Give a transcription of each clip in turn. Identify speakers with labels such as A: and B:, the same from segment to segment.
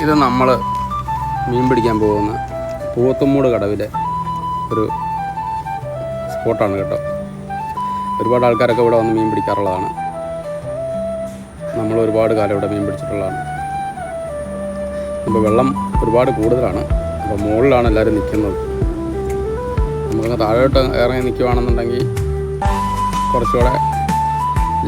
A: ഇത് നമ്മൾ മീൻ പിടിക്കാൻ പോകുന്ന പൂവത്തുംമൂട് കടവിലെ ഒരു സ്പോട്ടാണ് കേട്ടോ. ഒരുപാട് ആൾക്കാരൊക്കെ ഇവിടെ വന്ന് മീൻ പിടിക്കാറുള്ളതാണ്. നമ്മൾ ഒരുപാട് കാലം ഇവിടെ മീൻ പിടിച്ചിട്ടുള്ളതാണ്. ഇപ്പോൾ വെള്ളം ഒരുപാട് കൂടുതലാണ്. അപ്പോൾ മുകളിലാണ് എല്ലാവരും നിൽക്കുന്നത്. നമുക്കങ്ങ് താഴോട്ട് ഇറങ്ങി നിൽക്കുകയാണെന്നുണ്ടെങ്കിൽ കുറച്ചുകൂടെ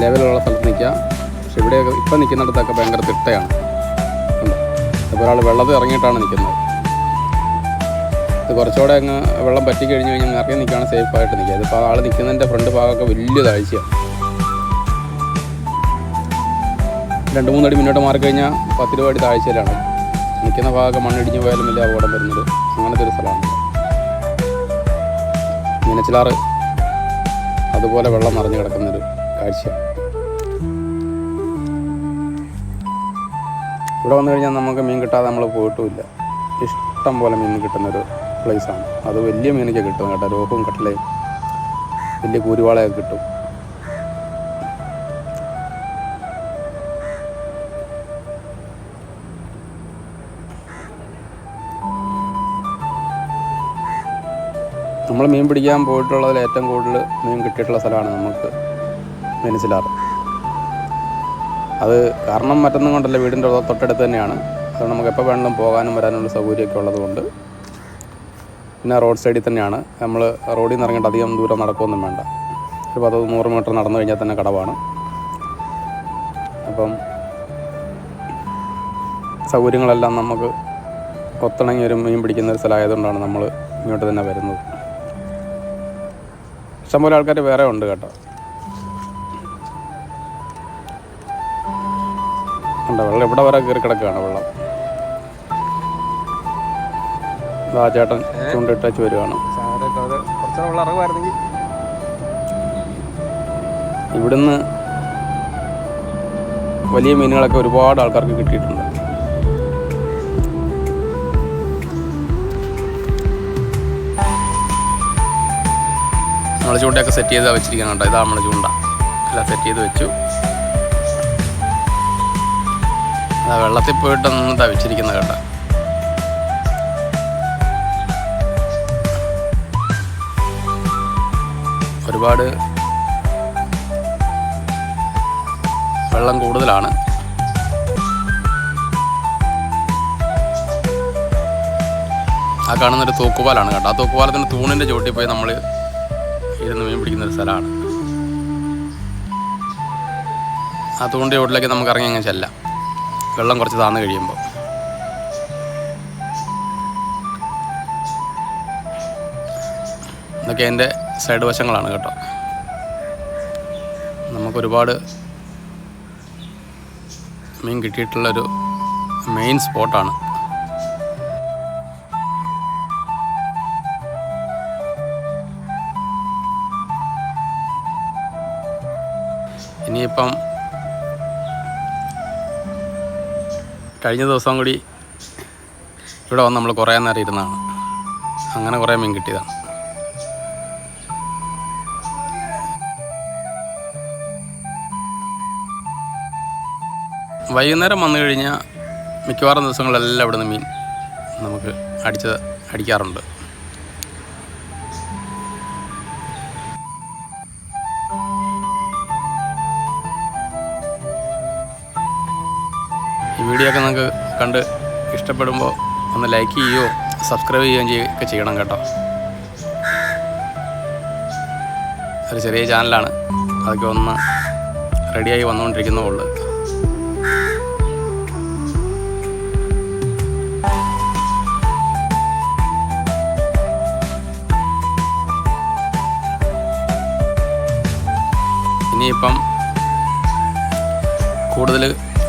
A: ലെവലുള്ള സ്ഥലത്ത് നിൽക്കാം. പക്ഷെ ഇവിടെയൊക്കെ ഇപ്പം നിൽക്കുന്നിടത്തൊക്കെ ഭയങ്കര തിട്ടയാണ്. അപ്പോൾ ഒരാൾ വെള്ളത്തിൽ ഇറങ്ങിയിട്ടാണ് നിൽക്കുന്നത്. ഇത് കുറച്ചുകൂടെ അങ്ങ് വെള്ളം പറ്റി കഴിഞ്ഞ് കഴിഞ്ഞാൽ ഇറങ്ങി നിൽക്കുകയാണ് സേഫായിട്ട് നിൽക്കുക. ഇതിപ്പോൾ ആൾ നിൽക്കുന്നതിൻ്റെ ഫ്രണ്ട് ഭാഗമൊക്കെ വലിയ താഴ്ചയാണ്. 2-3 അടി മുന്നോട്ട് മാറിക്കഴിഞ്ഞാൽ 10-20 അടി താഴ്ചയിലാണ്. നിൽക്കുന്ന ഭാഗമൊക്കെ മണ്ണിടിഞ്ഞ് പോയാലും വലിയ അപകടം വരുന്നത് അങ്ങനത്തെ ഒരു സ്ഥലമാണ്. മീനച്ചിലാറ് അതുപോലെ വെള്ളം നിറഞ്ഞു കിടക്കുന്നൊരു കാഴ്ചയാണ്. ഇവിടെ വന്നു കഴിഞ്ഞാൽ നമുക്ക് മീൻ കിട്ടാതെ നമ്മൾ പോയിട്ടുമില്ല. ഇഷ്ടം പോലെ മീൻ കിട്ടുന്നൊരു പ്ലേസാണ്. അത് വലിയ മീനൊക്കെ കിട്ടും കേട്ടോ. രോഹും കട്ടലയും വലിയ കൂരുവാളയൊക്കെ കിട്ടും. നമ്മൾ മീൻ പിടിക്കാൻ പോയിട്ടുള്ളതിൽ ഏറ്റവും കൂടുതൽ മീൻ കിട്ടിയിട്ടുള്ള സ്ഥലമാണ് നമുക്ക് മീനച്ചിലാറ്. അത് കാരണം മറ്റൊന്നും കൊണ്ടല്ല, വീടിൻ്റെ തൊട്ടടുത്ത് തന്നെയാണ്. അതുകൊണ്ട് നമുക്ക് എപ്പോൾ വേണമെങ്കിലും പോകാനും വരാനുള്ള സൗകര്യമൊക്കെ ഉള്ളതുകൊണ്ട്. പിന്നെ റോഡ് സൈഡിൽ തന്നെയാണ്. നമ്മൾ റോഡിൽ നിന്ന് ഇറങ്ങിയിട്ട് അധികം ദൂരം നടക്കുകയൊന്നും വേണ്ട. ഒരു 100 മീറ്റർ നടന്നു കഴിഞ്ഞാൽ തന്നെ കടവാണ്. അപ്പം സൗകര്യങ്ങളെല്ലാം നമുക്ക് ഒത്തിണങ്ങി ഒരു മീൻ പിടിക്കുന്ന ഒരു സ്ഥലമായതുകൊണ്ടാണ് നമ്മൾ ഇങ്ങോട്ട് തന്നെ വരുന്നത്. ഇഷ്ടംപോലെ ആൾക്കാർ വേറെ ഉണ്ട് കേട്ടോ. ഉണ്ടോ വെള്ളം ഇവിടെ വരെ കയറി കിടക്കുകയാണ് വെള്ളം. ആ ചേട്ടൻ ചൂണ്ടിട്ടച്ച് വരുവാണ്. ഇവിടുന്ന് വലിയ മീനുകളൊക്കെ ഒരുപാട് ആൾക്കാർക്ക് കിട്ടിയിട്ടുണ്ട്. നമ്മൾ ചൂണ്ടയൊക്കെ സെറ്റ് ചെയ്ത് വെച്ചിരിക്കണം കേട്ടോ. ഇതാ നമ്മൾ ചൂണ്ട എല്ലാം സെറ്റ് ചെയ്ത് വെച്ചു. അതാ വെള്ളത്തിൽ പോയിട്ട് നിന്നിട്ടാണ് വെച്ചിരിക്കുന്നത് കേട്ടോ. ഒരുപാട് വെള്ളം കൂടുതലാണ്. ആ കാണുന്നൊരു തൂക്കുപാലാണ് കേട്ടോ. ആ തൂക്കുപാലത്തിൻ്റെ തൂണിൻ്റെ ചുവട്ടിൽ പോയി നമ്മൾ ഇരുന്ന് മീൻ പിടിക്കുന്നൊരു സ്ഥലമാണ്. ആ തൂണിൻ്റെ ചുവട്ടിലേക്ക് നമുക്ക് ഇറങ്ങി അങ്ങ് ചെല്ലാം, വെള്ളം കുറച്ച് താഴ്ന്നു കഴിയുമ്പോൾ. ഇതൊക്കെ അതിൻ്റെ സൈഡ് വശങ്ങളാണ് കേട്ടോ. നമുക്കൊരുപാട് മീൻ കിട്ടിയിട്ടുള്ളൊരു മെയിൻ സ്പോട്ടാണ്. ഇനിയിപ്പം കഴിഞ്ഞ ദിവസം കൂടി ഇവിടെ വന്ന് നമ്മൾ കുറേ നേരം ഇരുന്നതാണ്. അങ്ങനെ കുറേ മീൻ കിട്ടിയതാണ്. വൈകുന്നേരം വന്നു കഴിഞ്ഞാൽ മിക്കവാറും ദിവസങ്ങളിലെല്ലാം ഇവിടുന്ന് മീൻ നമുക്ക് അടിക്കാറുണ്ട്. ഈ വീഡിയോ ഒക്കെ നിങ്ങൾക്ക് കണ്ട് ഇഷ്ടപ്പെടുമ്പോൾ ഒന്ന് ലൈക്ക് ചെയ്യുകയോ സബ്സ്ക്രൈബ് ചെയ്യുകയും ചെയ്യണം കേട്ടോ. ഒരു ചെറിയ ചാനലാണ്, അതൊക്കെ ഒന്ന് റെഡിയായി വന്നുകൊണ്ടിരിക്കുന്നതുള്ളൂ. ഇനിയിപ്പം കൂടുതൽ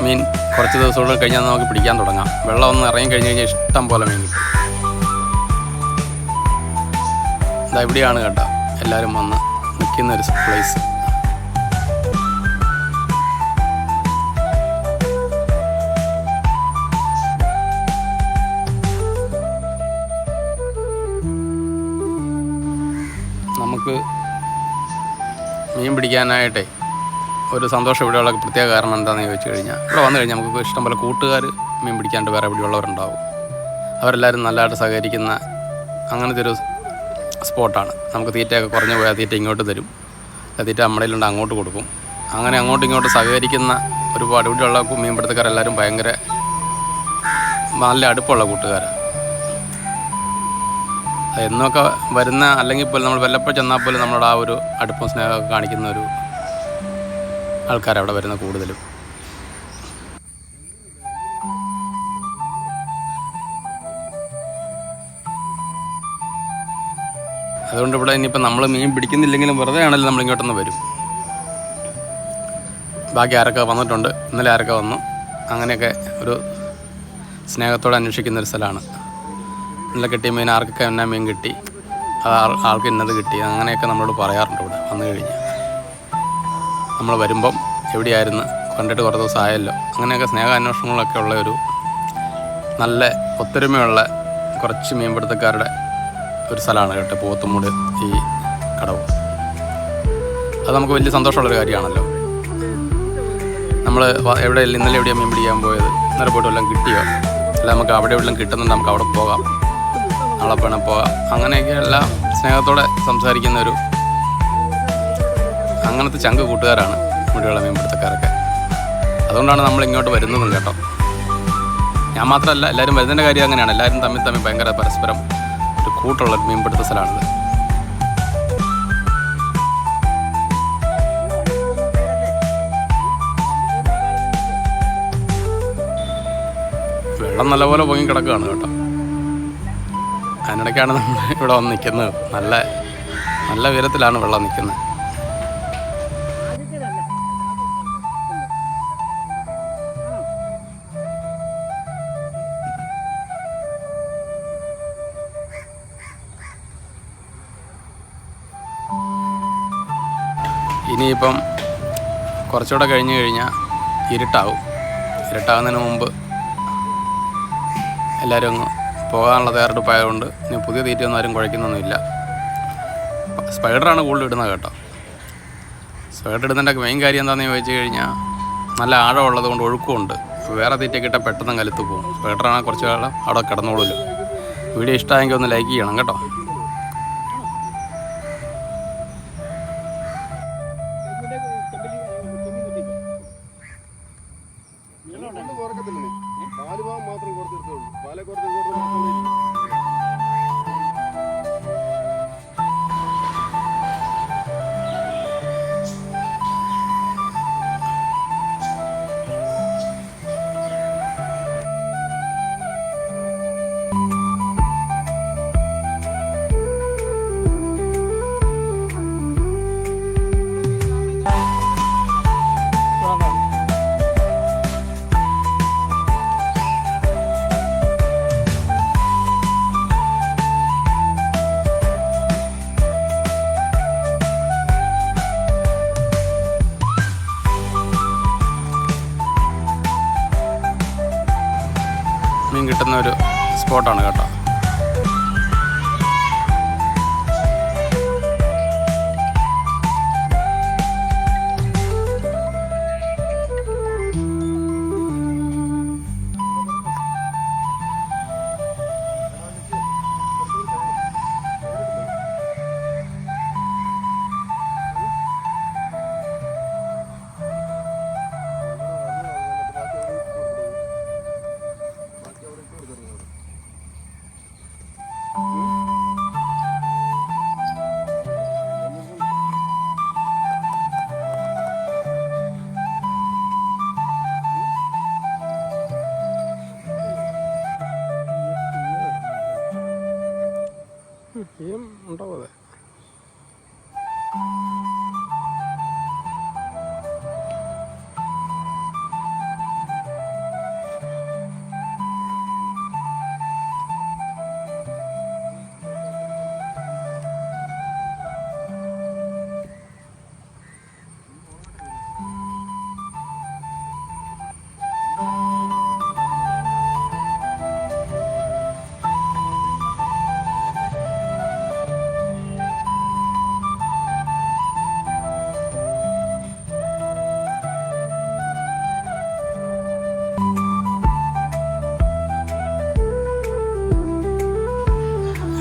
A: മീൻ കുറച്ച് ദിവസങ്ങൾ കഴിഞ്ഞാൽ നമുക്ക് പിടിക്കാൻ തുടങ്ങാം. വെള്ളം ഒന്ന് ഇറങ്ങി കഴിഞ്ഞ് കഴിഞ്ഞാൽ ഇഷ്ടം പോലെ മീൻ കിട്ടും. ഇതാ ഇവിടെയാണ് കേട്ടോ എല്ലാവരും വന്ന് നിൽക്കുന്നൊരു പ്ലേസ്. നമുക്ക് മീൻ പിടിക്കാനായിട്ടേ ഒരു സന്തോഷം ഇവിടെയുള്ള പ്രത്യേക കാരണം എന്താണെന്ന് ചോദിച്ചു കഴിഞ്ഞാൽ, ഇവിടെ വന്നു കഴിഞ്ഞാൽ നമുക്ക് ഇഷ്ടംപോലെ കൂട്ടുകാർ മീൻ പിടിക്കാണ്ട് വേറെ എവിടെയുള്ളവരുണ്ടാവും. അവരെല്ലാവരും നല്ലതായിട്ട് സഹകരിക്കുന്ന അങ്ങനത്തെ ഒരു സ്പോട്ടാണ്. നമുക്ക് തീറ്റയൊക്കെ കുറഞ്ഞു പോയാൽ തീറ്റ ഇങ്ങോട്ട് തരും, തീറ്റ നമ്മളിലുണ്ട് അങ്ങോട്ട് കൊടുക്കും. അങ്ങനെ അങ്ങോട്ടും ഇങ്ങോട്ട് സഹകരിക്കുന്ന ഒരുപാട് ഇവിടെയുള്ള മീൻപിടുത്തക്കാരെല്ലാവരും ഭയങ്കര നല്ല അടുപ്പമുള്ള കൂട്ടുകാരാണ്. എന്നൊക്കെ വരുന്ന അല്ലെങ്കിൽ പോലും നമ്മൾ വല്ലപ്പോഴും ചെന്നാൽ പോലും നമ്മളോട് ആ ഒരു അടുപ്പം സ്നേഹമൊക്കെ കാണിക്കുന്ന ഒരു ആൾക്കാരാണ് അവിടെ വരുന്ന കൂടുതലും. അതുകൊണ്ട് ഇവിടെ ഇനിയിപ്പോൾ നമ്മൾ മീൻ പിടിക്കുന്നില്ലെങ്കിലും വെറുതെ ആണെങ്കിലും നമ്മളിങ്ങോട്ടൊന്ന് വരും. ബാക്കി ആരൊക്കെ വന്നിട്ടുണ്ട്, ഇന്നലെ ആരൊക്കെ വന്നു, അങ്ങനെയൊക്കെ ഒരു സ്നേഹത്തോടെ അന്വേഷിക്കുന്നൊരു സ്ഥലമാണ്. ഇന്നലെ കിട്ടിയ മീൻ ആർക്കൊക്കെ എന്നാ മീൻ കിട്ടി, ആൾക്ക് ഇന്നത് കിട്ടി, അങ്ങനെയൊക്കെ നമ്മളോട് പറയാറുണ്ട്. ഇവിടെ വന്നു കഴിഞ്ഞാൽ നമ്മൾ വരുമ്പം എവിടെയായിരുന്നു, കണ്ടിട്ട് കുറേ ദിവസം ആയല്ലോ, അങ്ങനെയൊക്കെ സ്നേഹാന്വേഷണങ്ങളൊക്കെ ഉള്ള ഒരു നല്ല ഒത്തൊരുമയുള്ള കുറച്ച് മീൻപിടുത്തക്കാരുടെ ഒരു സ്ഥലമാണ് കേട്ടോ പോത്തുമൂട് ഈ കടവ്. അത് നമുക്ക് വലിയ സന്തോഷമുള്ളൊരു കാര്യമാണല്ലോ. നമ്മൾ ഇന്നലെ എവിടെയാണ് മീൻ പിടിക്കാൻ പോയത്, ഇന്നലെ പോയിട്ട് വല്ലതും കിട്ടിയോ, അല്ല നമുക്ക് അവിടെ എവിടെയും കിട്ടുന്നുണ്ട്, നമുക്ക് അവിടെ പോകാം, നാളെ വേണം പോകാം, അങ്ങനെയൊക്കെ എല്ലാം സ്നേഹത്തോടെ സംസാരിക്കുന്ന ഒരു അങ്ങനത്തെ ചങ്ക് കൂട്ടുകാരാണ് ഇവിടെയുള്ള മീൻപിടുത്തക്കാരൊക്കെ. അതുകൊണ്ടാണ് നമ്മൾ ഇങ്ങോട്ട് വരുന്നതും കേട്ടോ. ഞാൻ മാത്രമല്ല, എല്ലാവരും വരുന്നതിൻ്റെ കാര്യം അങ്ങനെയാണ്. എല്ലാവരും തമ്മിൽ ഭയങ്കര പരസ്പരം ഒരു കൂട്ടുള്ള മീൻപിടുത്ത സ്ഥലമാണിത്. വെള്ളം നല്ലപോലെ പൊങ്ങി കിടക്കുകയാണ് കേട്ടോ. അതിനിടയ്ക്കാണ് നമ്മൾ ഇവിടെ വന്ന് നിൽക്കുന്നത്. നല്ല നല്ല ഉയരത്തിലാണ് വെള്ളം നിൽക്കുന്നത്. ഇനിയിപ്പം കുറച്ചുകൂടെ കഴിഞ്ഞ് കഴിഞ്ഞാൽ ഇരുട്ടാവും. ഇരുട്ടാകുന്നതിന് മുമ്പ് എല്ലാവരും അങ്ങ് പോകാനുള്ള തയ്യാറെടുപ്പായതുകൊണ്ട് ഇനി പുതിയ തീറ്റയൊന്നും ആരും കുഴയ്ക്കുന്നൊന്നുമില്ല. സ്പൈഡറാണ് കൂടുതൽ ഇടുന്നത് കേട്ടോ. സ്പൈഡർ ഇടുന്നതിൻ്റെ മെയിൻ കാര്യം എന്താണെന്ന് ചോദിച്ചു കഴിഞ്ഞാൽ നല്ല ആഴമുള്ളത് കൊണ്ട് ഒഴുക്കുമുണ്ട്. വേറെ തീറ്റയൊക്കെ ഇട്ടാൽ പെട്ടെന്ന് കലുത്ത് പോകും. സ്പൈഡറാണെങ്കിൽ കുറച്ച് കാലം അവിടെ കിടന്നോളൂല്ലോ. വീഡിയോ ഇഷ്ടമായെങ്കിൽ ഒന്ന് ലൈക്ക് ചെയ്യണം കേട്ടോ. മീൻ കിട്ടുന്ന ഒരു സ്പോട്ടാണ് കേട്ടോ. ഉണ്ടാവും അതെ.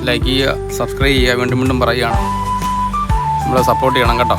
A: ലൈക്ക് ചെയ്യുക, സബ്സ്ക്രൈബ് ചെയ്യുക. വീണ്ടും വീണ്ടും പറയുകയാണ്, നമ്മളെ സപ്പോർട്ട് ചെയ്യണം കേട്ടോ.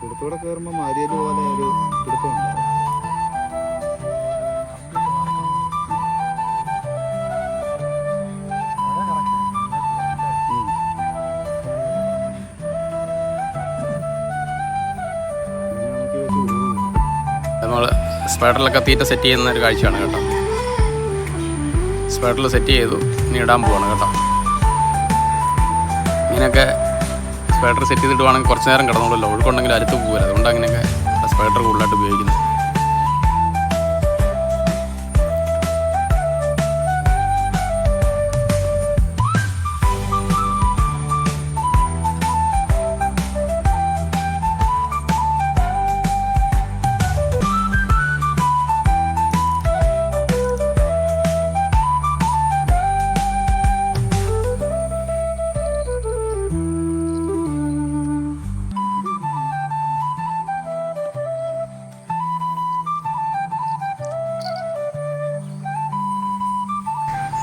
B: കുളത്തൂടെ കയറുമ്പോൾ മാരിയല് പോലെ ഒരു പിടുത്തമുണ്ടാവും.
A: നമ്മൾ സ്പൈഡറിലൊക്കെ തീറ്റ സെറ്റ് ചെയ്യുന്ന ഒരു കാഴ്ചയാണ് കേട്ടോ. സ്പൈഡറിൽ സെറ്റ് ചെയ്തു, ഇനി ഇടാൻ പോവാണ് കേട്ടോ. ഇങ്ങനെയൊക്കെ സ്പൈഡർ സെറ്റ് ചെയ്തിടുവാണെങ്കിൽ കുറച്ച് നേരം കിടന്നുള്ളൂ, ഒഴുക്കുണ്ടെങ്കിൽ അലുത്ത് പോകില്ല. അതുകൊണ്ട് അങ്ങനെയൊക്കെ സ്പൈഡർ കൂടുതലായിട്ട് ഉപയോഗിക്കുന്നത്.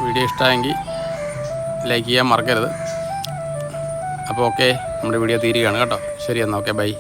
A: വീഡിയോ ഇഷ്ടമായെങ്കിൽ ലൈക്ക് ചെയ്യാൻ മറക്കരുത്. അപ്പോൾ ഓക്കെ, നമ്മുടെ വീഡിയോ തീരുകയാണ് കേട്ടോ. ശരി എന്നാൽ, ഓക്കെ, ബൈ.